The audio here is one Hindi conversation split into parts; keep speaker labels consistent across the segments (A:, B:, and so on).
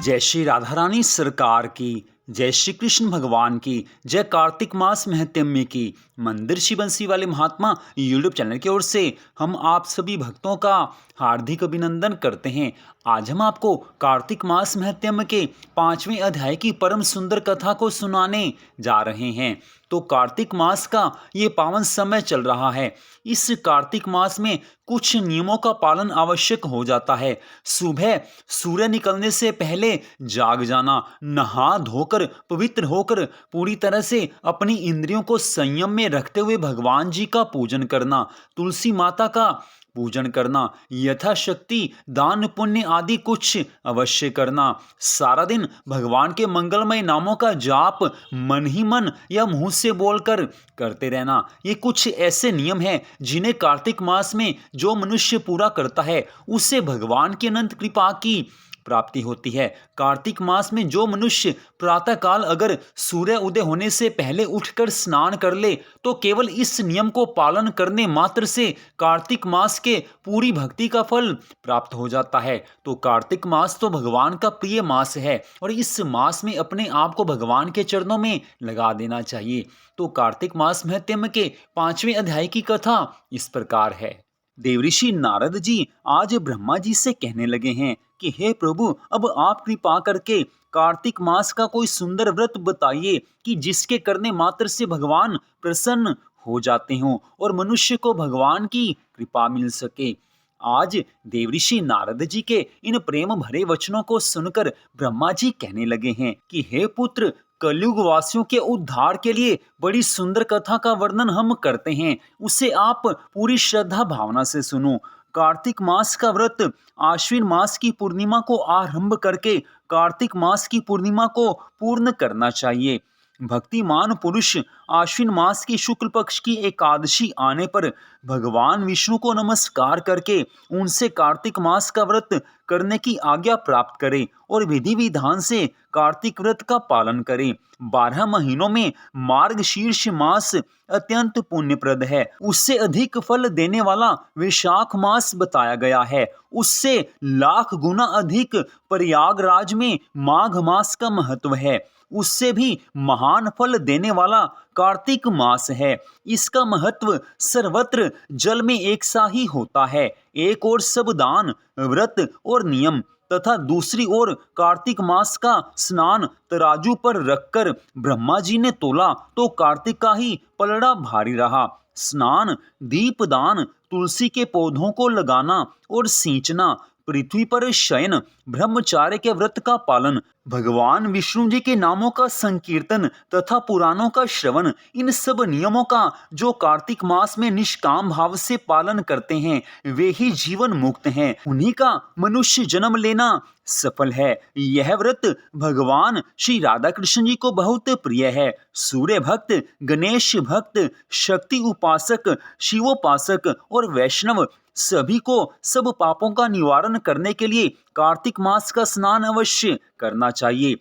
A: जय श्री राधा रानी सरकार की, जय श्री कृष्ण भगवान की, जय कार्तिक मास महत्म्य की। मंदिर श्री बंसी वाले महात्मा यूट्यूब चैनल की ओर से हम आप सभी भक्तों का हार्दिक अभिनंदन करते हैं। आज हम आपको कार्तिक मास महत्म्य के 5वें अध्याय की परम सुंदर कथा को सुनाने जा रहे हैं। तो कार्तिक मास का ये पावन समय चल रहा है। इस कार्तिक मास में कुछ नियमों का पालन आवश्यक हो जाता है। सुबह सूर्य निकलने से पहले जाग जाना, नहा धोकर पवित्र होकर पूरी तरह से अपनी इंद्रियों को संयम में रखते हुए भगवान जी का पूजन करना, तुलसी माता का पूजन करना, यथाशक्ति दान पुण्य आदि कुछ अवश्य करना, सारा दिन भगवान के मंगलमय नामों का जाप मन ही मन या मुंह से बोलकर करते रहना। ये कुछ ऐसे नियम हैं जिन्हें कार्तिक मास में जो मनुष्य पूरा करता है उसे भगवान की अनंत कृपा की प्राप्ति होती है। कार्तिक मास में जो मनुष्य प्रातःकाल अगर सूर्य उदय होने से पहले उठकर स्नान कर ले तो केवल इस नियम को पालन करने मात्र से कार्तिक मास के पूरी भक्ति का फल प्राप्त हो जाता है। तो कार्तिक मास तो भगवान का प्रिय मास है और इस मास में अपने आप को भगवान के चरणों में लगा देना चाहिए। तो कार्तिक मास महत्म्य के 5वें अध्याय की कथा इस प्रकार है। देवऋषि नारद जी आज ब्रह्मा जी से कहने लगे हैं कि हे प्रभु, अब आप कृपा करके कार्तिक मास का कोई सुंदर व्रत बताइए कि जिसके करने मात्र से भगवान प्रसन्न हो जाते हों और मनुष्य को भगवान की कृपा मिल सके। आज देवऋषि नारद जी के इन प्रेम भरे वचनों को सुनकर ब्रह्मा जी कहने लगे हैं कि हे पुत्र, कलयुग वासियों के उद्धार के लिए बड़ी सुंदर कथा का वर्णन हम करते हैं, उसे आप पूरी श्रद्धा भावना से सुनो। कार्तिक मास का व्रत आश्विन मास की पूर्णिमा को आरंभ करके कार्तिक मास की पूर्णिमा को पूर्ण करना चाहिए। भक्तिमान पुरुष आश्विन मास की शुक्ल पक्ष की एकादशी आने पर भगवान विष्णु को नमस्कार करके उनसे कार्तिक मास का व्रत करने की आज्ञा प्राप्त करे और विधि विधान से कार्तिक व्रत का पालन करे। 12 महीनों में मार्गशीर्ष मास अत्यंत पुण्यप्रद है। उससे अधिक फल देने वाला वैशाख मास बताया गया है। उससे लाख गुना अधिक प्रयागराज में माघ मास का महत्व है। उससे भी महान फल देने वाला कार्तिक मास है। इसका महत्व सर्वत्र जल में एक सा ही होता है। एक ओर सब दान, व्रत और नियम तथा दूसरी ओर कार्तिक मास का स्नान तराजू पर रखकर ब्रह्मा जी ने तोला तो कार्तिक का ही पलड़ा भारी रहा। स्नान, दीपदान, तुलसी के पौधों को लगाना और सींचना, पृथ्वी पर शयन, ब्रह्मचार्य के व्रत का पालन, भगवान विष्णु जी के नामों का संकीर्तन तथा पुराणों का श्रवण, इन सब नियमों का जो कार्तिक मास में निष्काम भाव से पालन करते हैं वे ही जीवन मुक्त हैं। उन्हीं का मनुष्य जन्म लेना सफल है। यह व्रत भगवान श्री राधा कृष्ण जी को बहुत प्रिय है। सूर्य भक्त, गणेश भक्त, शक्ति उपासक, शिवोपासक और वैष्णव सभी को सब पापों का निवारण करने के लिए कार्तिक मास का स्नान अवश्य करना चाहिए।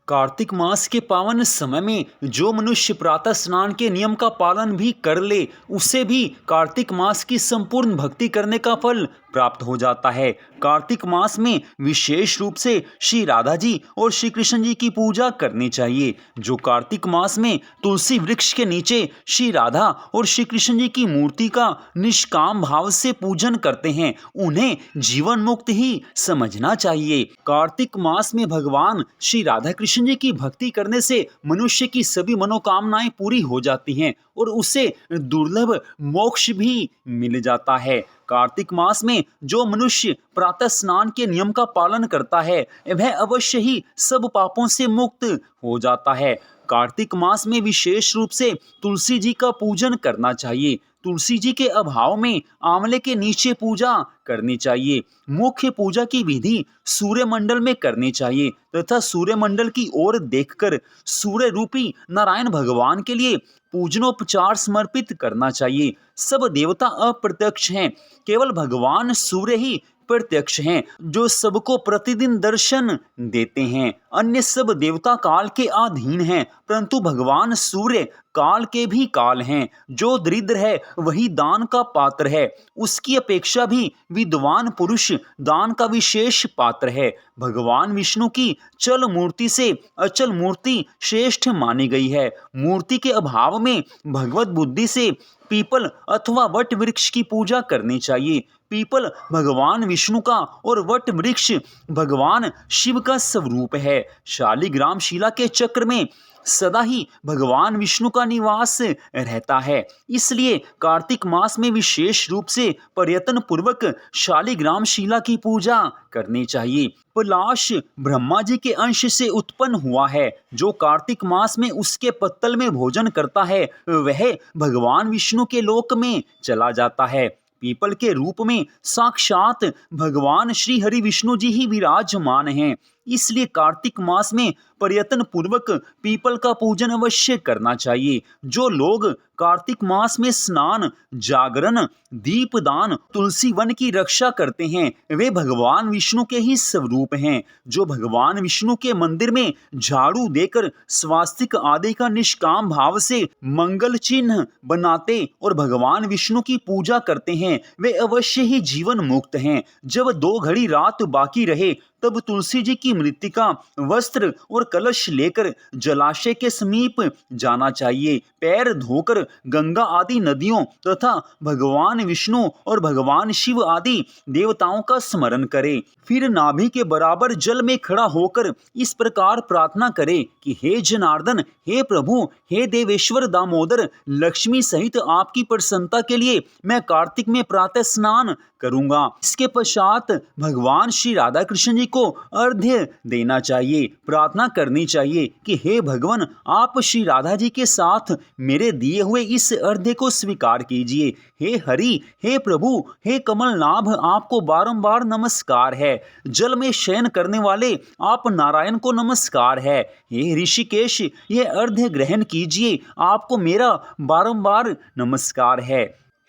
A: कार्तिक मास के पावन समय में जो मनुष्य प्रातः स्नान के नियम का पालन भी कर ले उसे भी कार्तिक मास की संपूर्ण भक्ति करने का फल प्राप्त हो जाता है। कार्तिक मास में विशेष रूप से श्री राधा जी और श्री कृष्ण जी की पूजा करनी चाहिए। जो कार्तिक मास में तुलसी वृक्ष के नीचे श्री राधा और श्री कृष्ण जी की मूर्ति का निष्काम भाव से पूजन करते हैं उन्हें जीवन मुक्त ही समझना चाहिए। कार्तिक मास में भगवान श्री राधा कृष्ण जी की भक्ति करने से मनुष्य की सभी मनोकामनाएं पूरी हो जाती हैं और उसे दुर्लभ मोक्ष भी मिल जाता है। कार्तिक मास में जो मनुष्य प्रातः स्नान के नियम का पालन करता है वह अवश्य ही सब पापों से मुक्त हो जाता है। कार्तिक मास में विशेष रूप से तुलसी जी का पूजन करना चाहिए। तुलसी जी के अभाव में आंवले के नीचे पूजा करनी चाहिए। मुख्य पूजा की विधि सूर्यमंडल में करनी चाहिए तथा सूर्यमंडल की ओर देखकर सूर्य रूपी नारायण भगवान के लिए पूजनोपचार समर्पित करना चाहिए। सब देवता अप्रत्यक्ष हैं, केवल भगवान सूर्य ही प्रत्यक्ष हैं, जो सबको प्रतिदिन दर्शन देते हैं। अन्य सब देवता काल के अधीन हैं, परंतु भगवान सूर्य काल के भी काल हैं। जो दरिद्र है वही दान का पात्र है, उसकी अपेक्षा भी विद्वान पुरुष दान का विशेष पात्र है। भगवान विष्णु की चल मूर्ति से अचल मूर्ति श्रेष्ठ मानी गई है। मूर्ति के अभाव में भगवत बुद्धि से पीपल अथवा वट वृक्ष की पूजा करनी चाहिए। पीपल भगवान विष्णु का और वट वृक्ष भगवान शिव का स्वरूप है। शालिग्राम शिला के चक्र में सदा ही भगवान विष्णु का निवास रहता है। इसलिए कार्तिक मास में विशेष रूप से प्रयत्न पूर्वक शालिग्राम शिला की पूजा करनी चाहिए। पलाश ब्रह्मा जी के अंश से उत्पन्न हुआ है। जो कार्तिक मास में उसके पत्तल में भोजन करता है वह भगवान विष्णु के लोक में चला जाता है। पीपल के रूप में साक्षात भगवान श्री हरि विष्णु जी ही विराजमान हैं। इसलिए कार्तिक मास में प्रयत्न पूर्वक पीपल का पूजन अवश्य करना चाहिए। जो लोग कार्तिक मास में स्नान, जागरण, दीपदान, तुलसी वन की रक्षा करते हैं वे भगवान विष्णु के ही स्वरूप हैं। जो भगवान विष्णु के मंदिर में झाड़ू देकर स्वास्तिक आदि का निष्काम भाव से मंगल चिन्ह बनाते और भगवान विष्णु की पूजा करते हैं वे अवश्य ही जीवन मुक्त हैं। जब 2 घड़ी रात बाकी रहे तब तुलसी जी की मृत्तिका, वस्त्र और कलश लेकर जलाशय के समीप जाना चाहिए। पैर धोकर गंगा आदि नदियों तथा भगवान विष्णु और भगवान शिव आदि देवताओं का स्मरण करें। फिर नाभि के बराबर जल में खड़ा होकर इस प्रकार प्रार्थना करें कि हे जनार्दन, हे प्रभु, हे देवेश्वर दामोदर, लक्ष्मी सहित आपकी प्रसन्नता के लिए मैं कार्तिक में प्रातः स्नान करूंगा। इसके पश्चात भगवान श्री राधा कृष्ण जी को अर्घ्य देना चाहिए। प्रार्थना करनी चाहिए कि हे भगवान, आप श्री राधा जी के साथ मेरे दिए हुए इस अर्घ्य को स्वीकार कीजिए। हे हरि, हे प्रभु, हे कमलनाभ, आपको बारंबार नमस्कार है। जल में शयन करने वाले आप नारायण को नमस्कार है। हे ऋषिकेश, ये अर्घ्य ग्रहण कीजिए, आपको मेरा बारंबार नमस्कार है।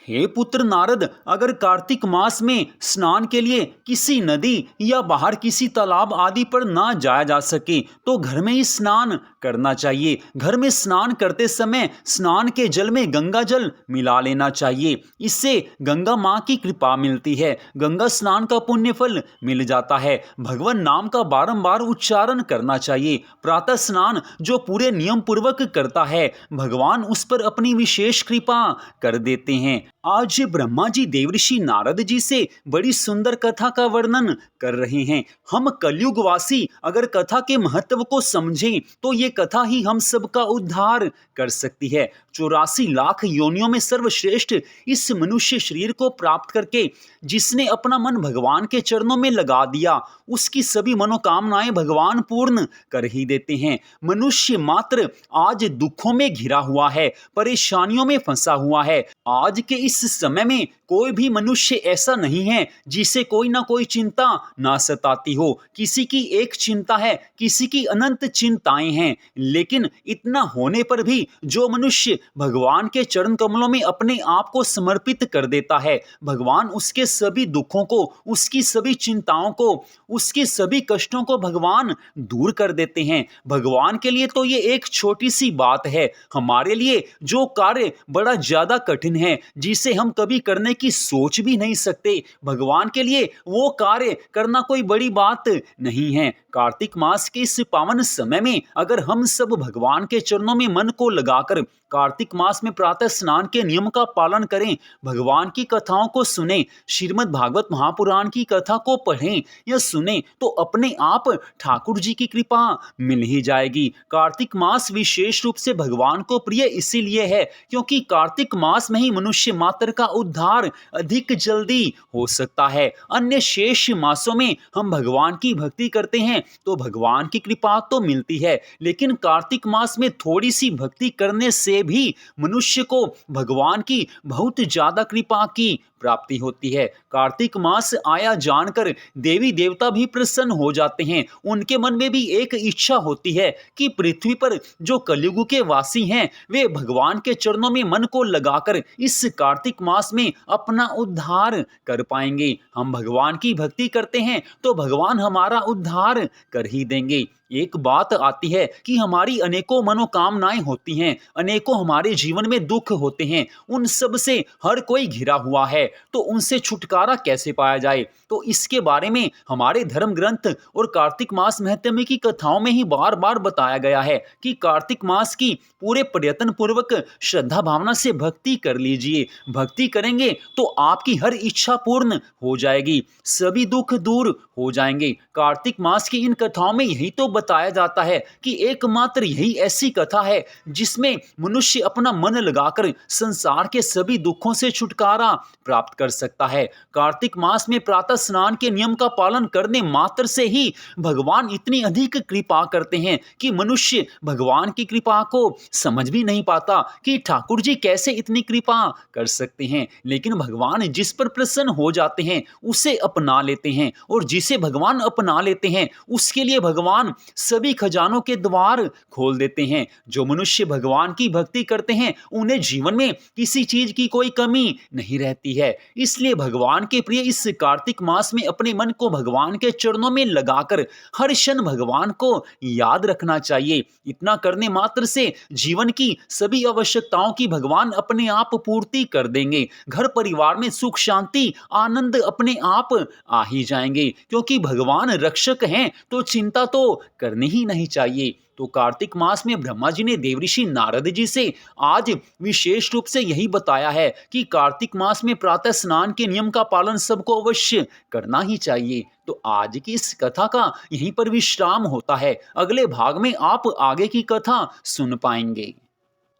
A: हे पुत्र नारद, अगर कार्तिक मास में स्नान के लिए किसी नदी या बाहर किसी तालाब आदि पर ना जाया जा सके तो घर में ही स्नान करना चाहिए। घर में स्नान करते समय स्नान के जल में गंगा जल मिला लेना चाहिए। इससे गंगा माँ की कृपा मिलती है, गंगा स्नान का पुण्य फल मिल जाता है। भगवान नाम का बारंबार उच्चारण करना चाहिए। प्रातः स्नान जो पूरे नियम पूर्वक करता है भगवान उस पर अपनी विशेष कृपा कर देते हैं। आज ब्रह्मा जी देवऋषि नारद जी से बड़ी सुंदर कथा का वर्णन कर रहे हैं। हम कलयुगवासी अगर कथा के महत्व को समझें तो ये कथा ही हम सबका उद्धार कर सकती है। 84 लाख योनियों में सर्वश्रेष्ठ इस मनुष्य शरीर को प्राप्त करके जिसने अपना मन भगवान के चरणों में लगा दिया उसकी सभी मनोकामनाएं भगवान पूर्ण कर ही देते हैं। मनुष्य मात्र आज दुखों में घिरा हुआ है, परेशानियों में फंसा हुआ है। आज के इस समय में कोई भी मनुष्य ऐसा नहीं है जिसे कोई ना कोई चिंता ना सताती हो। किसी की एक चिंता है, किसी की अनंत चिंताएं हैं, लेकिन इतना होने पर भी जो मनुष्य भगवान के चरण कमलों में अपने आप को समर्पित कर देता है भगवान उसके सभी दुखों को, उसकी सभी चिंताओं को, उसके सभी कष्टों को भगवान दूर कर देते हैं। भगवान के लिए तो ये एक छोटी सी बात है, हमारे लिए जो कार्य बड़ा ज्यादा कठिन है जिसे हम कभी करने की सोच भी नहीं सकते, भगवान के लिए वो कार्य करना कोई बड़ी बात नहीं है। कार्तिक मास के इस पावन समय में अगर हम सब भगवान के चरणों में मन को लगाकर कार्तिक मास में प्रातः स्नान के नियम का पालन करें, भगवान की कथाओं को सुने, श्रीमद् भागवत महापुराण की कथा को पढ़ें या सुने तो अपने आप ठाकुर जी की कृपा मिल ही जाएगी। कार्तिक मास विशेष रूप से भगवान को प्रिय इसीलिए है क्योंकि कार्तिक मास में ही मनुष्य मात्र का उद्धार अधिक जल्दी हो सकता है। अन्य शेष मासों में हम भगवान की भक्ति करते हैं तो भगवान की कृपा तो मिलती है, लेकिन कार्तिक मास में थोड़ी सी भक्ति करने से भी मनुष्य को भगवान की बहुत ज्यादा कृपा की प्राप्ति होती है। कार्तिक मास आया जानकर देवी देवता भी प्रसन्न हो जाते हैं। उनके मन में भी एक इच्छा होती है कि पृथ्वी पर जो कलयुग के वासी हैं वे भगवान के चरणों में मन को लगाकर इस कार्तिक मास में अपना उद्धार कर पाएंगे। हम भगवान की भक्ति करते हैं तो भगवान हमारा उद्धार कर ही देंगे। एक बात आती है कि हमारी अनेकों मनोकामनाएं होती हैं, अनेकों हमारे जीवन में दुख होते हैं, उन सब से हर कोई घिरा हुआ है, तो उनसे छुटकारा कैसे पाया जाए? तो इसके बारे में हमारे धर्म ग्रंथ और कार्तिक मास महत्म्य की कथाओं में ही बार बार बताया गया है कि कार्तिक मास की पूरे प्रयत्न पूर्वक श्रद्धा भावना से भक्ति कर लीजिए। भक्ति करेंगे तो आपकी हर इच्छा पूर्ण हो जाएगी, सभी दुख दूर हो जाएंगे। कार्तिक मास की इन कथाओं में यही तो बताया जाता है कि एकमात्र यही ऐसी कथा है जिसमें मनुष्य अपना मन लगाकर संसार के सभी दुखों से छुटकारा प्राप्त कर सकता है। कार्तिक मास में प्रातः स्नान के नियम का पालन करने मात्र से ही भगवान इतनी अधिक कृपा करते हैं कि मनुष्य भगवान की कृपा को समझ भी नहीं पाता कि ठाकुर जी कैसे इतनी कृपा कर सकते हैं। लेकिन भगवान जिस पर प्रसन्न हो जाते हैं उसे अपना लेते हैं, और जिसे भगवान अपना लेते हैं उसके लिए भगवान सभी खजानों के द्वार खोल देते हैं। जो मनुष्य भगवान की भक्ति करते हैं उन्हें जीवन में किसी चीज की कोई कमी नहीं रहती है। इसलिए भगवान के प्रिय इस कार्तिक मास में अपने मन को भगवान के चरणों में लगाकर हर क्षण भगवान को याद रखना चाहिए। इतना करने मात्र से जीवन की सभी आवश्यकताओं की भगवान अपने आप पूर्ति कर देंगे। घर परिवार में सुख शांति आनंद अपने आप आ ही जाएंगे, क्योंकि भगवान रक्षक हैं तो चिंता तो करनी ही नहीं चाहिए। तो कार्तिक मास में ब्रह्मा जी ने देवऋषि नारद जी से आज विशेष रूप से यही बताया है कि कार्तिक मास में प्रातः स्नान के नियम का पालन सबको अवश्य करना ही चाहिए। तो आज की इस कथा का यहीं पर विश्राम होता है। अगले भाग में आप आगे की कथा सुन पाएंगे।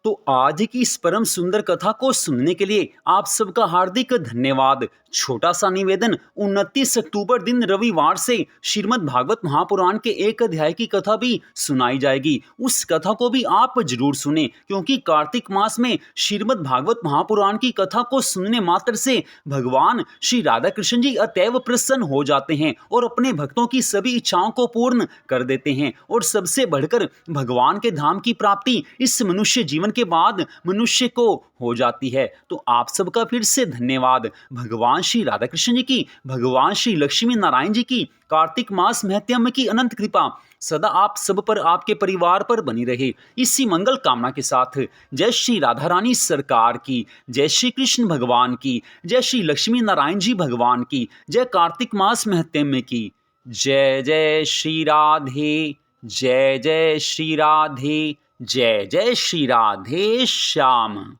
A: तो आज की इस परम सुंदर कथा को सुनने के लिए आप सबका हार्दिक धन्यवाद। छोटा सा निवेदन, 29 अक्टूबर दिन रविवार से श्रीमद् भागवत महापुराण के एक अध्याय की कथा भी सुनाई जाएगी। उस कथा को भी आप जरूर सुने, क्योंकि कार्तिक मास में श्रीमद् भागवत महापुराण की कथा को सुनने मात्र से भगवान श्री राधा कृष्ण जी अतैव प्रसन्न हो जाते हैं और अपने भक्तों की सभी इच्छाओं को पूर्ण कर देते हैं। और सबसे बढ़कर भगवान के धाम की प्राप्ति इस मनुष्य जीवन के बाद मनुष्य को हो जाती है। तो आप सबका फिर से धन्यवाद। भगवान श्री राधा कृष्ण जी की, भगवान श्री लक्ष्मी नारायण जी की कार्तिक मास महत्म्य की अनंत कृपा सदा आप सब पर, आपके परिवार पर बनी रहे। इसी मंगल कामना के साथ जय श्री राधा रानी सरकार की, जय श्री कृष्ण भगवान की, जय श्री लक्ष्मी नारायण जी भगवान की, जय कार्तिक मास महत्म्य की। जय जय श्री राधे, जय जय श्री राधे, जय जय श्री राधे श्याम।